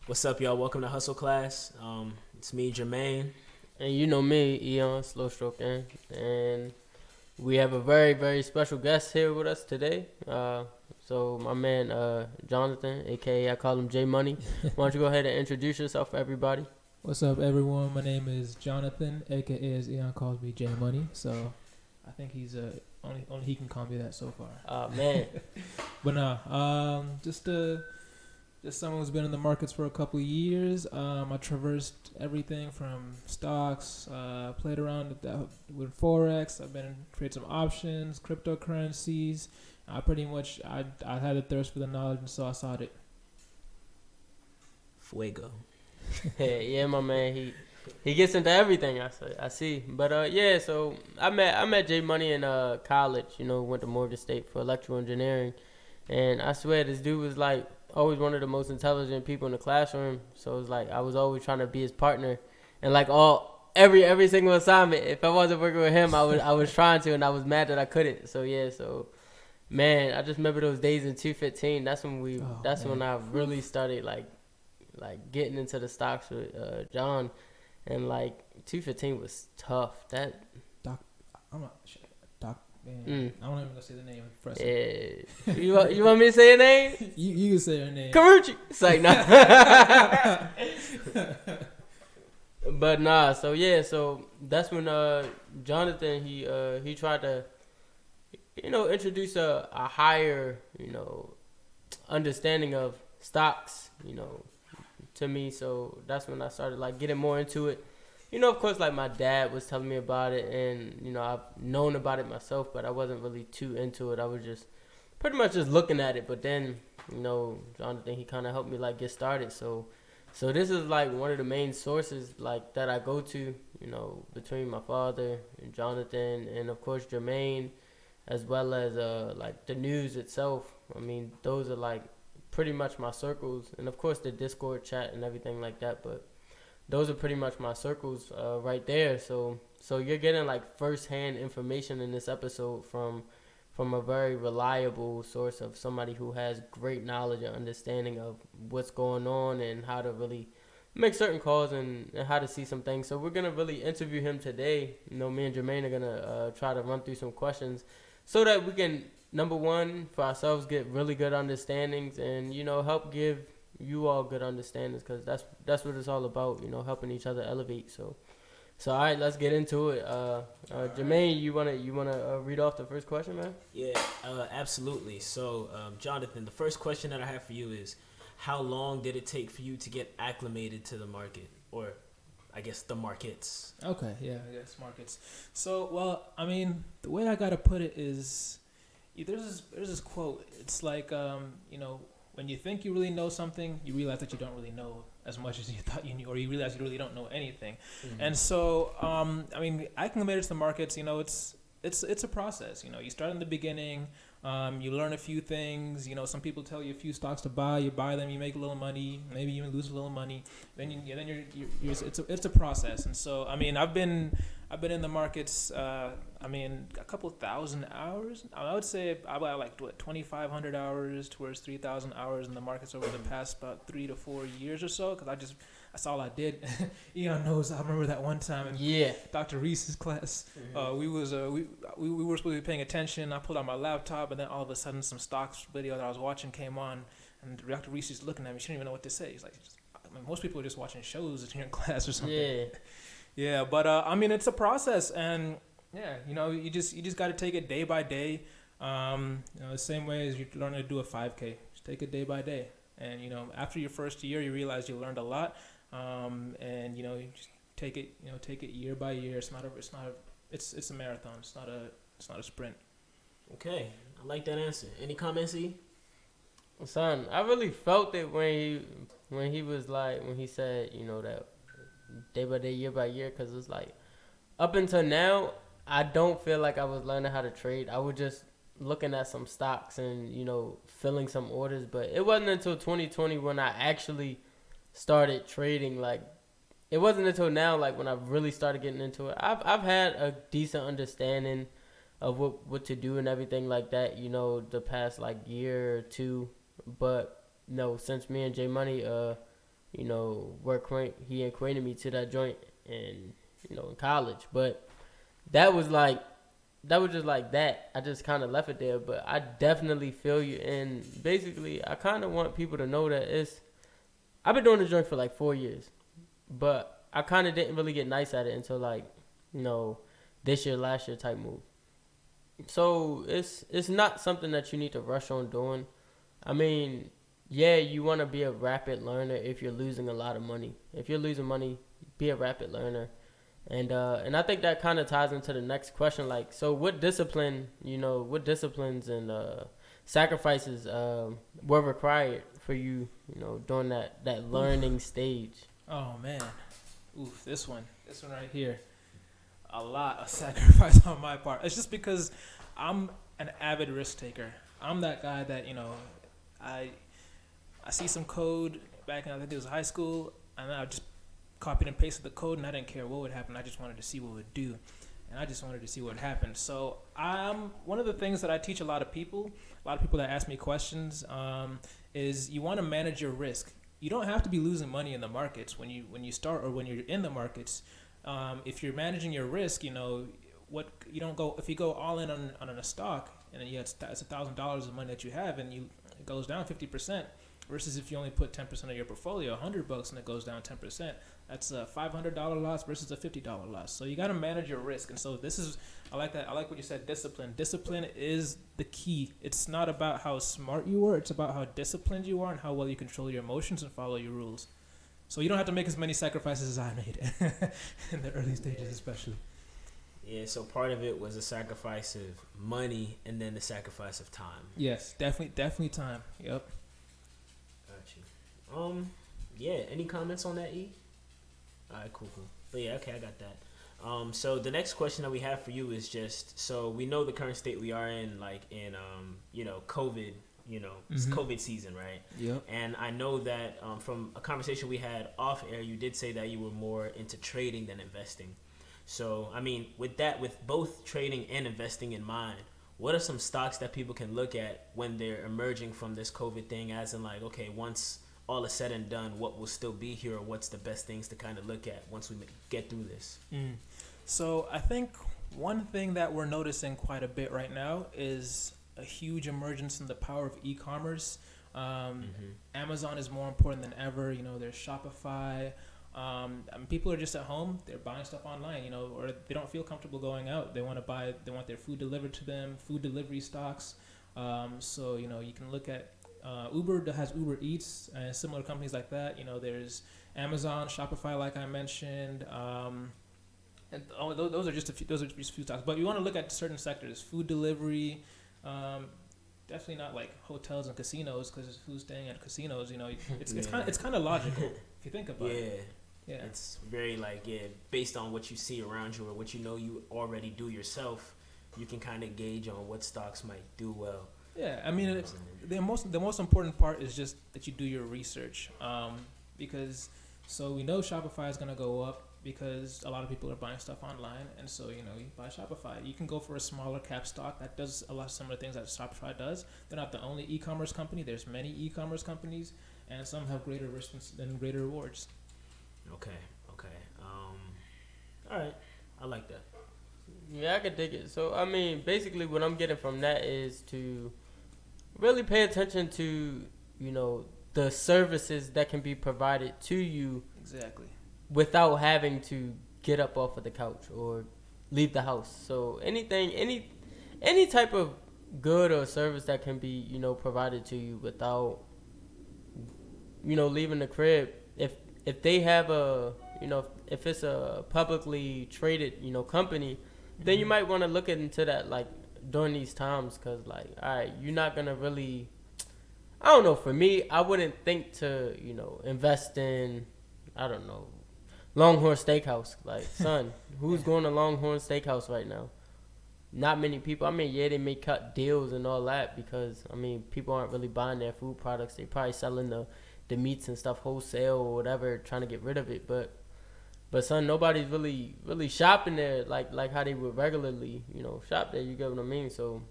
What's up, y'all? Welcome to Hustle Class. It's me, Jermaine. And you know me, Eon, slow stroking. And we have a very, very special guest here with us today. So my man, Jonathan, aka I call him J Money. Why don't you go ahead and introduce yourself for everybody? What's up, everyone? My name is Jonathan, aka as Eon calls me J Money. So I think he's only he can call me that so far. Man. But nah, just someone who's been in the markets for a couple of years. I traversed everything from stocks, played around with forex. I've been created some options, cryptocurrencies. I had a thirst for the knowledge, and so I sought it. Fuego. Yeah, my man. He gets into everything. I see. But yeah. So I met J Money in college. Went to Morgan State for electrical engineering, and I swear this dude was like always one of the most intelligent people in the classroom. So it's like I was always trying to be his partner, and like every single assignment, if I wasn't working with him, I was trying to, and I was mad that I couldn't. So yeah. So man, I just remember those days in 215. That's when I really started like getting into the stocks with John, and like 215 was tough. That I'm not Doc. Man, I don't even gonna say the name for a second. Yeah. You want me to say her name? You can say her name. Karuchi. It's like nah. But nah. So yeah. So that's when Jonathan he tried to introduce a higher understanding of stocks to me. So that's when I started like getting more into it. Of course, like my dad was telling me about it, and I've known about it myself, but I wasn't really too into it. I was just pretty much just looking at it. But then, Jonathan, he kind of helped me like get started. So this is like one of the main sources like that I go to, between my father and Jonathan, and of course Jermaine, as well as like the news itself. I mean, those are like pretty much my circles, and of course the Discord chat and everything like that. But those are pretty much my circles right there. So you're getting like firsthand information in this episode from a very reliable source of somebody who has great knowledge and understanding of what's going on and how to really make certain calls and how to see some things. So we're gonna really interview him today. Me and Jermaine are gonna try to run through some questions so that we can, number one, for ourselves get really good understandings and help give you all good understandings, because that's what it's all about, helping each other elevate. So all right, let's get into it. Jermaine, you wanna read off the first question, man? Yeah, absolutely. So, Jonathan, the first question that I have for you is, how long did it take for you to get acclimated to the market, or I guess the markets? Okay, yeah, I guess markets. So, well, I mean, the way I gotta put it is, there's this quote. It's like, when you think you really know something, you realize that you don't really know as much as you thought you knew, or you realize you really don't know anything. Mm-hmm. And so, I mean, acclimated to the markets, it's a process. You start in the beginning, you learn a few things. Some people tell you a few stocks to buy. You buy them, you make a little money, maybe you even lose a little money. Then you're it's a process. And so, I mean, I've been in the markets. A couple thousand hours. I would say about like 2,500 hours towards 3,000 hours in the markets over the past about 3 to 4 years or so. Because that's all I did. Eon knows. I remember that one time in Dr. Reese's class. Mm-hmm. We were supposed to be paying attention. I pulled out my laptop, and then all of a sudden, some stocks video that I was watching came on, and Dr. Reese is looking at me. She didn't even know what to say. He's like, most people are just watching shows in your class or something. Yeah. Yeah, but I mean, it's a process, and yeah, you just got to take it day by day. The same way as you learn to do a 5K, just take it day by day. And after your first year, you realize you learned a lot, and you just take it year by year. It's a marathon. It's not a sprint. Okay, I like that answer. Any comments, E? Son, I really felt it when he said that day by day, year by year, because it's like up until now, I don't feel like I was learning how to trade. I was just looking at some stocks and filling some orders. But it wasn't until 2020 when I actually started trading. Like, it wasn't until now, like when I really started getting into it. I've had a decent understanding of what to do and everything like that, the past like year or two. But no, since me and J Money you know, he acquainted me to that joint in, you know, in college. But that was just like that. I just kind of left it there. But I definitely feel you. And basically, I kind of want people to know that I've been doing the joint for like 4 years. But I kind of didn't really get nice at it until like, you know, this year, last year type move. So it's not something that you need to rush on doing. I mean, yeah, you want to be a rapid learner if you're losing a lot of money. If you're losing money, be a rapid learner. And I think that kind of ties into the next question. Like, so what disciplines and sacrifices were required for you, you know, during that learning stage? Oh man, oof, this one right here, a lot of sacrifice on my part. It's just because I'm an avid risk taker. I'm that guy that, you know, I see some code back in, I think it was high school, and I just copied and pasted the code, and I didn't care what would happen. I just wanted to see what it would do, and I just wanted to see what happened. So one of the things that I teach a lot of people that ask me questions, is you want to manage your risk. You don't have to be losing money in the markets when you start or when you're in the markets. If you're managing your risk, you know if you go all in on a stock, and then it's $1,000 of money that you have, and it goes down 50%. Versus if you only put 10% of your portfolio, $100, and it goes down 10%, that's a $500 loss versus a $50 loss. So you got to manage your risk. And so I like that. I like what you said, discipline. Discipline is the key. It's not about how smart you are. It's about how disciplined you are and how well you control your emotions and follow your rules. So you don't have to make as many sacrifices as I made in the early stages, especially. Yeah, so part of it was a sacrifice of money and then the sacrifice of time. Yes, definitely time. Yep. Yeah, any comments on that, E? Alright, cool. But yeah, okay, I got that. So the next question that we have for you is just, so we know the current state we are in, like in, you know, COVID, you know, it's COVID season, right? Yep. And I know that from a conversation we had off air, you did say that you were more into trading than investing. So, I mean, with both trading and investing in mind, what are some stocks that people can look at when they're emerging from this COVID thing, as in like, okay, once all is said and done, what will still be here, or what's the best things to kind of look at once we get through this? So I think one thing that we're noticing quite a bit right now is a huge emergence in the power of e-commerce. Amazon is more important than ever. You know, there's Shopify. People are just at home. They're buying stuff online, you know, or they don't feel comfortable going out. They want their food delivered to them, food delivery stocks. So, you know, you can look at Uber has Uber Eats and similar companies like that. You know, there's Amazon, Shopify, like I mentioned, and those are just a few stocks. But you want to look at certain sectors, food delivery, definitely not like hotels and casinos, because who's staying at casinos? You know, it's kind of logical if you think about it. Yeah, it's very based on what you see around you or what you know you already do yourself, you can kind of gauge on what stocks might do well. Yeah, I mean, the most important part is just that you do your research, because so we know Shopify is gonna go up because a lot of people are buying stuff online, and so you know you buy Shopify. You can go for a smaller cap stock that does a lot of similar things that Shopify does. They're not the only e-commerce company. There's many e-commerce companies, and some have greater risks and greater rewards. Okay. All right, I like that. Yeah, I could dig it. So I mean, basically, what I'm getting from that is to really pay attention to, you know, the services that can be provided to you exactly without having to get up off of the couch or leave the house. So anything, any type of good or service that can be, you know, provided to you without, you know, leaving the crib. If they have a, you know, if it's a publicly traded, you know, company, then you might want to look into that, like, during these times, because, like, all right, you're not going to really, I don't know, for me, I wouldn't think to, you know, invest in, I don't know, Longhorn Steakhouse. Like, son, who's going to Longhorn Steakhouse right now? Not many people. I mean, yeah, they may cut deals and all that because, I mean, people aren't really buying their food products. They probably selling the meats and stuff wholesale or whatever, trying to get rid of it. But son, nobody's really shopping there like how they would regularly, you know, shop there. You get what I mean? So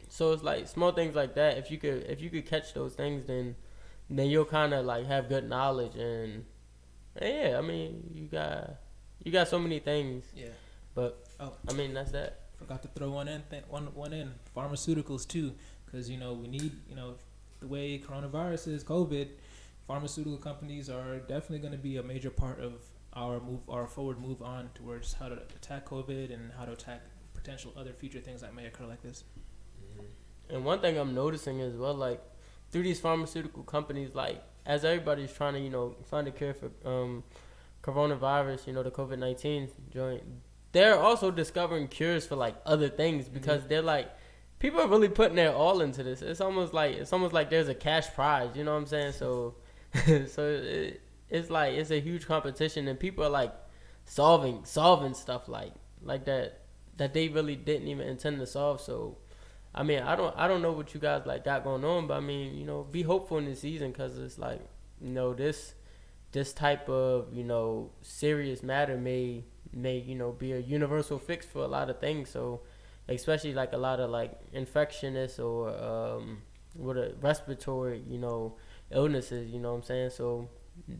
it's like small things like that. If you could catch those things, then then you'll kind of like have good knowledge and yeah, I mean you got so many things. Yeah. But I mean that's that. Forgot to throw one in. Pharmaceuticals too, because we need the way coronavirus is, COVID. Pharmaceutical companies are definitely going to be a major part of our forward move on towards how to attack COVID and how to attack potential other future things that may occur like this. Mm-hmm. And one thing I'm noticing as well, like through these pharmaceutical companies, like as everybody's trying to find a cure for coronavirus, the COVID-19 joint, they're also discovering cures for like other things because they're like people are really putting their all into this. It's almost like there's a cash prize, you know what I'm saying? So it's like it's a huge competition and people are like solving stuff like that they really didn't even intend to solve. So I mean I don't know what you guys like got going on, but I mean be hopeful in this season because it's like this type of serious matter may be a universal fix for a lot of things. So especially like a lot of like infectious or with a respiratory illnesses, you know what I'm saying? So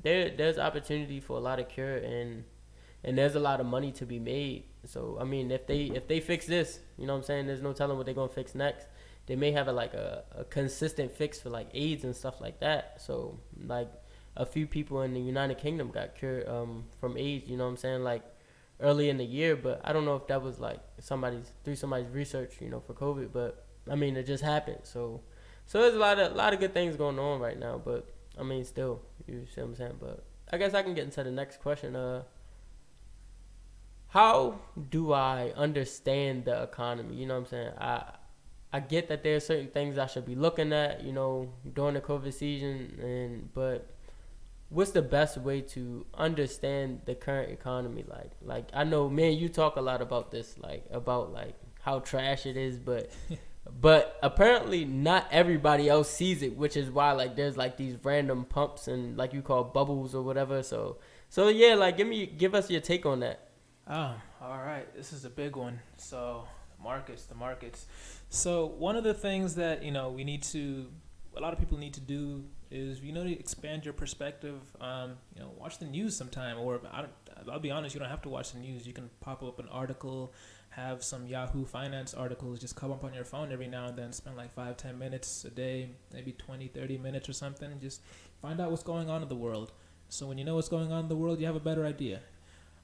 there's opportunity for a lot of cure and there's a lot of money to be made. So I mean if they fix this, you know what I'm saying, there's no telling what they're gonna fix next. They may have a consistent fix for like AIDS and stuff like that. So like a few people in the United Kingdom got cured from AIDS, you know what I'm saying, like early in the year, but I don't know if that was like somebody's research, for COVID, but I mean it just happened. So there's a lot of good things going on right now, but I mean still, you see what I'm saying? But I guess I can get into the next question. How do I understand the economy? You know what I'm saying? I get that there are certain things I should be looking at, during the COVID season, but what's the best way to understand the current economy? Like I know, man, you talk a lot about this, about how trash it is, but apparently not everybody else sees it, which is why there's these random pumps and like you call bubbles or whatever. So yeah, give us your take on that. All right, this is a big one. So the markets. So one of the things that a lot of people need to do is to expand your perspective. Watch the news sometime, or I'll be honest, you don't have to watch the news. You can pop up an article, have some Yahoo Finance articles just come up on your phone every now and then. Spend 5-10 minutes a day, maybe 20-30 minutes or something. Just find out what's going on in the world. So when you know what's going on in the world, you have a better idea.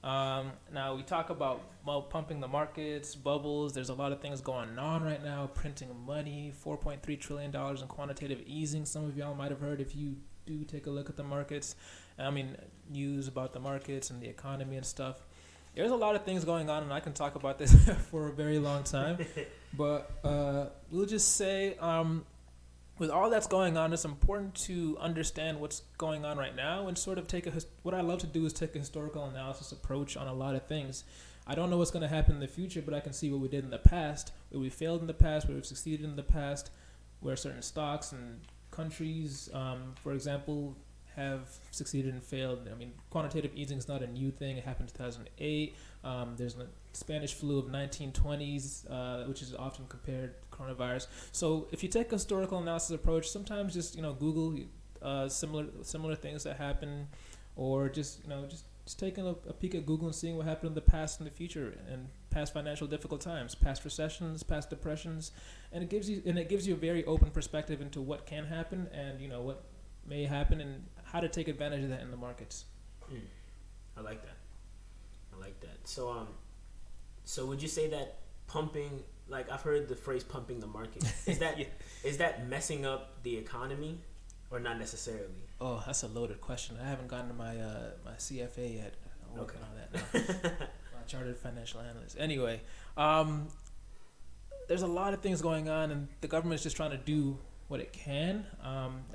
Now we talk about pumping the markets, bubbles. There's a lot of things going on right now. Printing money, $4.3 trillion in quantitative easing. Some of y'all might have heard if you do take a look at the markets. I mean, news about the markets and the economy and stuff. There's a lot of things going on, and I can talk about this for a very long time. But we'll just say, with all that's going on, it's important to understand what's going on right now and sort of what I love to do is take a historical analysis approach on a lot of things. I don't know what's going to happen in the future, but I can see what we did in the past, where we failed in the past, where we've succeeded in the past, where certain stocks and countries, for example, have succeeded and failed. I mean, quantitative easing is not a new thing. It happened in 2008. There's the Spanish flu of 1920s, which is often compared to coronavirus. So if you take a historical analysis approach, sometimes just Google similar things that happen, or just taking a peek at Google and seeing what happened in the past and the future, and past financial difficult times, past recessions, past depressions, and it gives you a very open perspective into what can happen and what may happen and how to take advantage of that in the markets. I like that. So would you say that pumping, I've heard the phrase pumping the market, is that is that messing up the economy or not necessarily? Oh, that's a loaded question. I haven't gotten to my my CFA yet. I'm working on that now. My chartered financial analyst. Anyway, there's a lot of things going on, and the government is just trying to do what it can,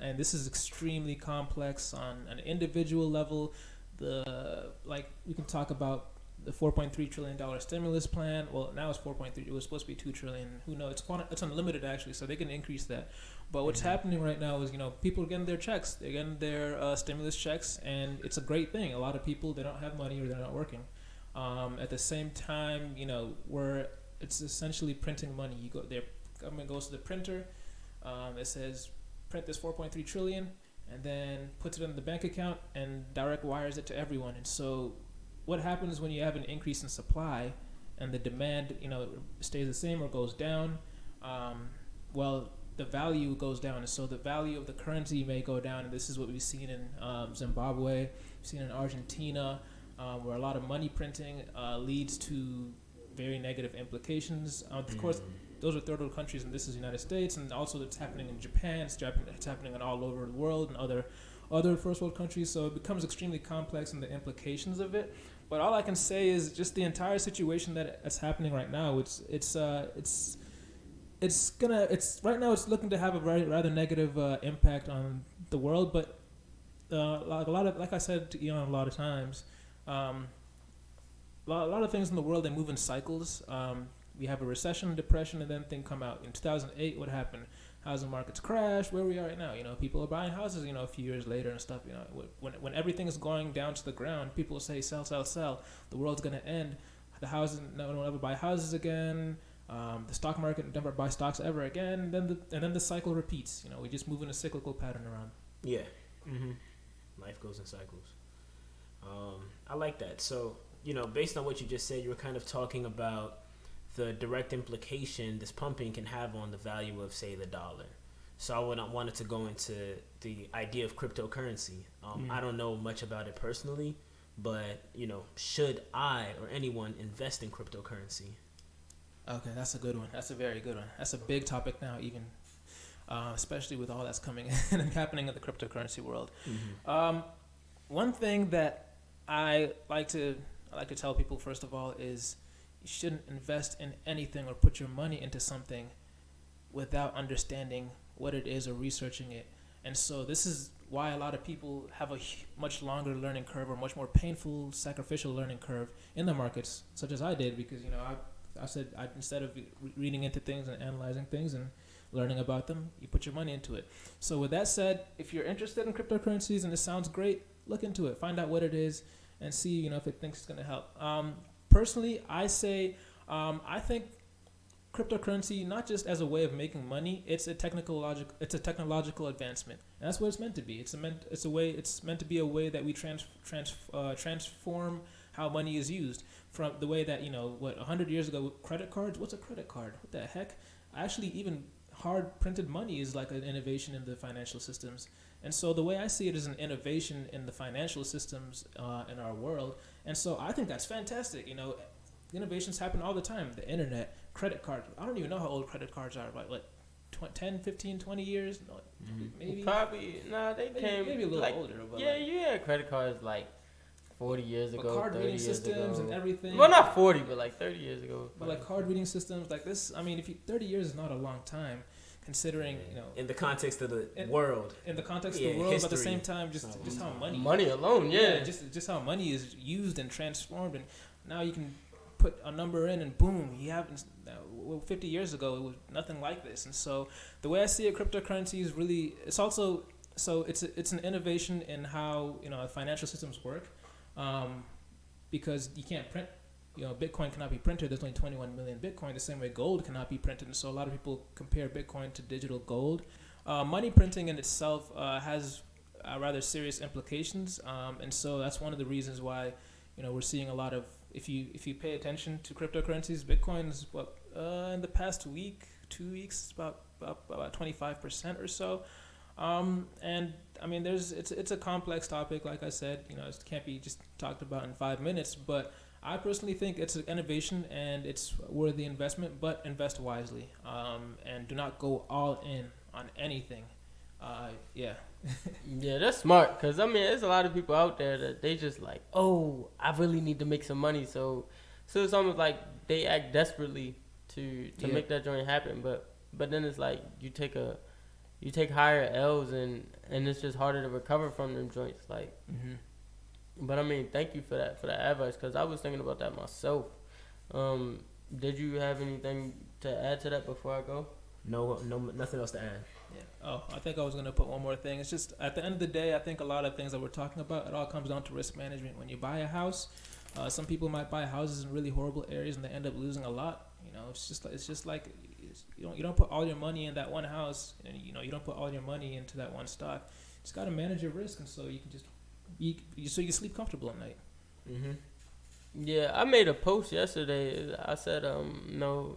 and this is extremely complex on an individual level. We can talk about the $4.3 trillion stimulus plan. Well, now it's 4.3. It was supposed to be $2 trillion. Who knows? It's unlimited actually, so they can increase that. But what's happening right now is people are getting their checks. They're getting their stimulus checks, and it's a great thing. A lot of people, they don't have money or they're not working. At the same time, it's essentially printing money. Their government goes to the printer. It says print this $4.3 trillion, and then puts it in the bank account and direct wires it to everyone. And so what happens when you have an increase in supply and the demand, stays the same or goes down? Well, the value goes down, and so the value of the currency may go down. And this is what we've seen in Zimbabwe, we've seen in Argentina, where a lot of money printing leads to very negative implications. Of course, those are third world countries, and this is the United States, and also it's happening in Japan. It's happening all over the world and other first world countries. So it becomes extremely complex in the implications of it. But all I can say is just the entire situation that's happening right now. It's right now it's looking to have a rather negative impact on the world. But like I said to Eon a lot of times, a lot of things in the world, they move in cycles. We have a recession, depression, and then things come out. In 2008, what happened? Housing markets crashed. Where we are right now, people are buying houses, a few years later and stuff. When everything is going down to the ground, people say sell, sell, sell. The world's gonna end. The houses, no one will ever buy houses again. The stock market never buy stocks ever again. And then the cycle repeats. We just move in a cyclical pattern around. Yeah. Mm-hmm. Life goes in cycles. I like that. So based on what you just said, you were kind of talking about the direct implication this pumping can have on the value of, say, the dollar. So I wanted to go into the idea of cryptocurrency. I don't know much about it personally, but should I or anyone invest in cryptocurrency? Okay, that's a good one. That's a very good one. That's a big topic now, even especially with all that's coming in and happening in the cryptocurrency world. Mm-hmm. One thing that I like to tell people, first of all, is you shouldn't invest in anything or put your money into something without understanding what it is or researching it. And so this is why a lot of people have a much longer learning curve or much more painful, sacrificial learning curve in the markets, such as I did, because I said instead of reading into things and analyzing things and learning about them, you put your money into it. So with that said, if you're interested in cryptocurrencies and it sounds great, look into it, find out what it is, and see if it thinks it's going to help. Personally, I say I think cryptocurrency, not just as a way of making money, it's a technological advancement, and that's what it's meant to be. It's meant to be a way that we transform how money is used, from the way that 100 years ago, credit cards. What's a credit card? What the heck? Actually, even hard printed money is like an innovation in the financial systems. And so the way I see it is an innovation in the financial systems in our world. And so I think that's fantastic. Innovations happen all the time. The internet, credit cards. I don't even know how old credit cards are. Like 10, 15, 20 years? No, maybe. Probably. Nah, they came. Maybe a little older. But you had credit cards like 40 years ago, card 30 reading years systems ago. and everything. Well, not 40, but like 30 years ago. But like card reading systems like this, 30 years is not a long time, considering in the context of the world. In the context of the world, history. But at the same time, just how money alone, just how money is used and transformed, and now you can put a number in and boom, you have. 50 years ago, it was nothing like this, and so the way I see it, cryptocurrency is really. It's also it's an innovation in how financial systems work. Because you can't print, Bitcoin cannot be printed. There's only 21 million Bitcoin. The same way gold cannot be printed. And so a lot of people compare Bitcoin to digital gold. Money printing in itself has rather serious implications. And so that's one of the reasons why, we're seeing a lot of, if you pay attention to cryptocurrencies, Bitcoin is in the past 2 weeks, about 25% or so. And it's a complex topic, like I said, it can't be just talked about in 5 minutes, but I personally think it's an innovation and it's worthy investment, but invest wisely, and do not go all in on anything. Yeah, that's smart, because there's a lot of people out there that they just like, oh, I really need to make some money, so it's almost like they act desperately to make that joint happen, but then it's like you take higher L's and it's just harder to recover from them joints. Like, but thank you for that advice, because I was thinking about that myself. Did you have anything to add to that before I go? No, nothing else to add. Yeah. Oh, I think I was gonna put one more thing. It's just at the end of the day, I think a lot of things that we're talking about, it all comes down to risk management. When you buy a house, some people might buy houses in really horrible areas and they end up losing a lot. It's just like you don't put all your money in that one house, and you don't put all your money into that one stock. You just got to manage your risk, and so you can so you can sleep comfortable at night. Mm-hmm. Yeah, I made a post yesterday. I said, no,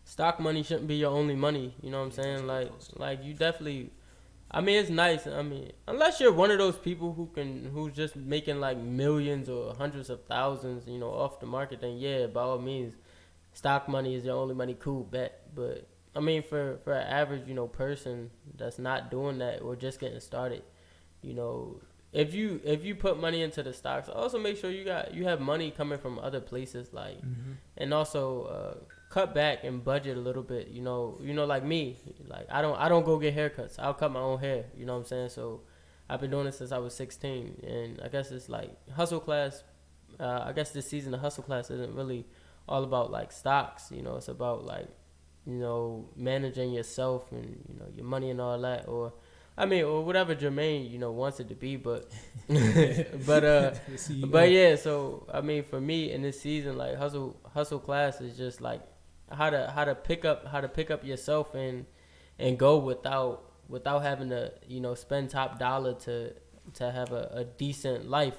stock money shouldn't be your only money. You know what I'm saying? Like you definitely. I mean, it's nice. I mean, unless you're one of those people who's just making like millions or hundreds of thousands, off the market, then yeah, by all means, stock money is your only money. Cool, bet. But I mean, for an average, person that's not doing that or just getting started, if you put money into the stocks, also make sure you have money coming from other places, like, and also cut back and budget a little bit. Like me, like I don't go get haircuts. I'll cut my own hair. You know what I'm saying? So I've been doing it since I was 16, and I guess it's like hustle class. I guess this season the hustle class isn't really all about like stocks. It's about like managing yourself and your money and all that, or whatever Jermaine, wants it to be, but but yeah, so I mean, for me in this season, like hustle class is just like how to pick up yourself and go without having to, spend top dollar to have a decent life.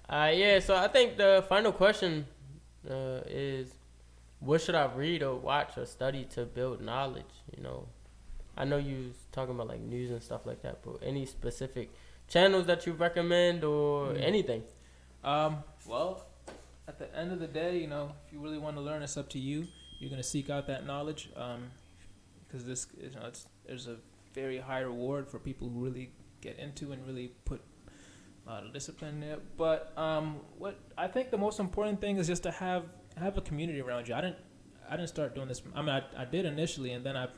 Yeah, so I think the final question is, what should I read or watch or study to build knowledge? I know you was talking about like news and stuff like that, but any specific channels that you recommend or anything? Well, at the end of the day, if you really want to learn, it's up to you. You're gonna seek out that knowledge, because there's a very high reward for people who really get into and really put a lot of discipline there. But what I think the most important thing is just to have a community around you. I didn't start doing this. I mean, I did initially, and then I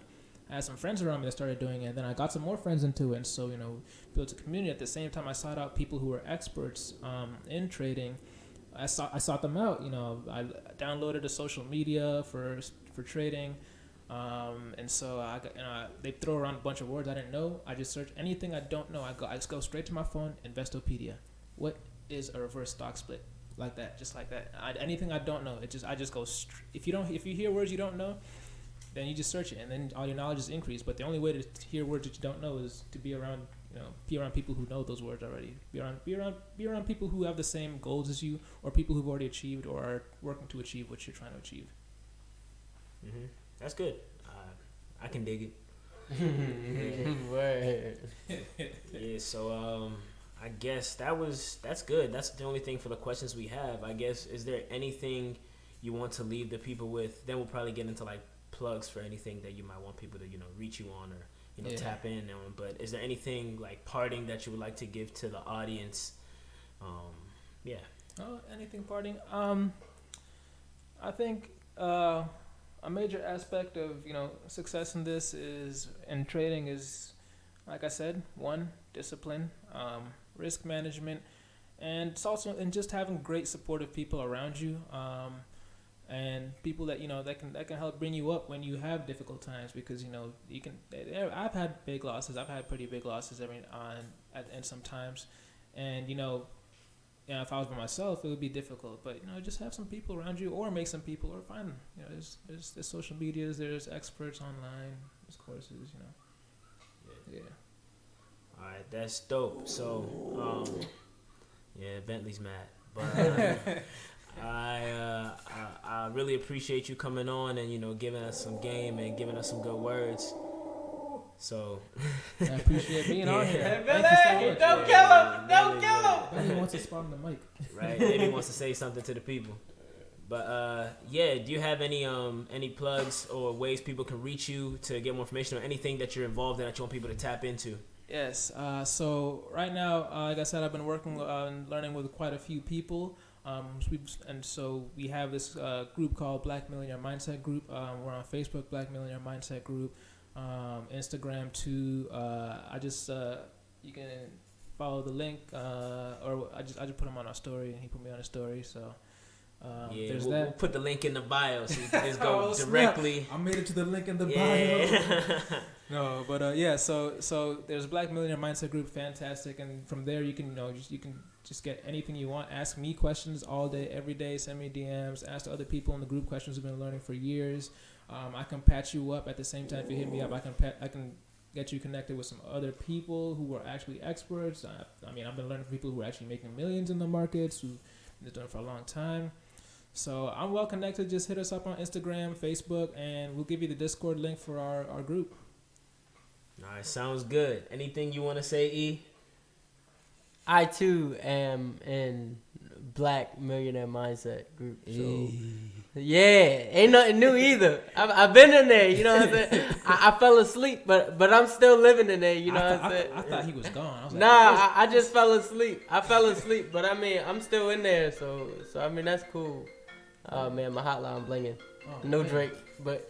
had some friends around me that started doing it, and then I got some more friends into it, and so, built a community. At the same time, I sought out people who were experts in trading. I sought them out. I downloaded a social media for trading, and so they throw around a bunch of words I didn't know. I just search anything I don't know. I just go straight to my phone, Investopedia. What is a reverse stock split? Like that, just like that. Anything I don't know, I just go. If you hear words you don't know, then you just search it, and then all your knowledge is increased. But the only way to hear words that you don't know is to be around people who know those words already. Be around people who have the same goals as you, or people who've already achieved or are working to achieve what you're trying to achieve. Mm-hmm. That's good. I can dig it. Yeah. So I guess that's good. That's the only thing for the questions we have. I guess, is there anything you want to leave the people with? Then we'll probably get into like plugs for anything that you might want people to reach you on or tap in on. But is there anything like parting that you would like to give to the audience? Anything parting? I think a major aspect of success in this in trading is, like I said, one, discipline, risk management, and it's also in just having great supportive people around you. And people that that can help bring you up when you have difficult times, because you can. I've had big losses. I've had pretty big losses and sometimes, and if I was by myself, it would be difficult. But just have some people around you, or make some people, or find them. There's social medias, there's experts online, there's courses. Yeah. All right, that's dope. So, Bentley's mad, but. I really appreciate you coming on and giving us some game and giving us some good words. So I appreciate being on here. Thank you so much. Don't kill him. Bentley wants to spot on the mic. Right, maybe wants to say something to the people. But do you have any plugs or ways people can reach you to get more information, or anything that you're involved in that you want people to tap into? Yes. So right now, like I said, I've been working on learning with quite a few people. So we have this group called Black Millionaire Mindset Group. We're on Facebook, Black Millionaire Mindset Group, Instagram too. You can follow the link, or I just put him on our story, and he put me on a story. So we'll put the link in the bio, so you can just go directly. Snap. I made it to the link in the bio. No, but so there's Black Millionaire Mindset Group, fantastic, and from there you can just get anything you want. Ask me questions all day, every day. Send me DMs. Ask other people in the group questions we've been learning for years. I can patch you up at the same time. If you hit me up, I can get you connected with some other people who are actually experts. I mean, I've been learning from people who are actually making millions in the markets, who've been doing it for a long time. So I'm well connected. Just hit us up on Instagram, Facebook, and we'll give you the Discord link for our group. All right, sounds good. Anything you want to say, E? I too am in Black Millionaire Mindset group. So yeah, ain't nothing new either. I've been in there. You know what I'm saying? I fell asleep, but I'm still living in there. You know what I'm saying? I thought he was gone. I was nah, I just fell asleep. I fell asleep, but I mean I'm still in there. So I mean that's cool. Oh man, my hotline blinging. Oh, No man. Drake, but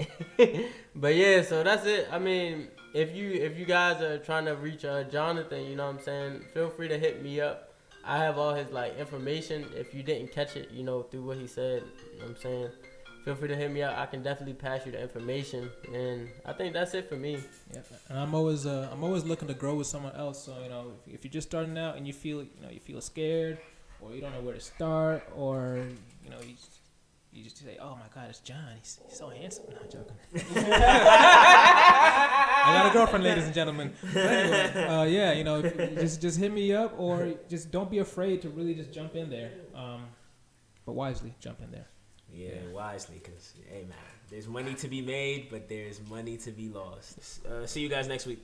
but yeah. So that's it. I mean, if you guys are trying to reach Jonathan, you know what I'm saying, feel free to hit me up. I have all his like information. If you didn't catch it, you know, through what he said, you know what I'm saying, feel free to hit me up. I can definitely pass you the information, and I think that's it for me. Yeah, and I'm always looking to grow with someone else. So you know, if you're just starting out and you feel scared, or you don't know where to start, or you know you just say, "Oh my God, it's John. He's so handsome." No, I'm joking. I got a girlfriend, ladies and gentlemen. But anyway, yeah, you know, just hit me up, or just don't be afraid to really just jump in there. But wisely jump in there. Yeah, wisely, because, hey, man, there's money to be made, but there's money to be lost. See you guys next week.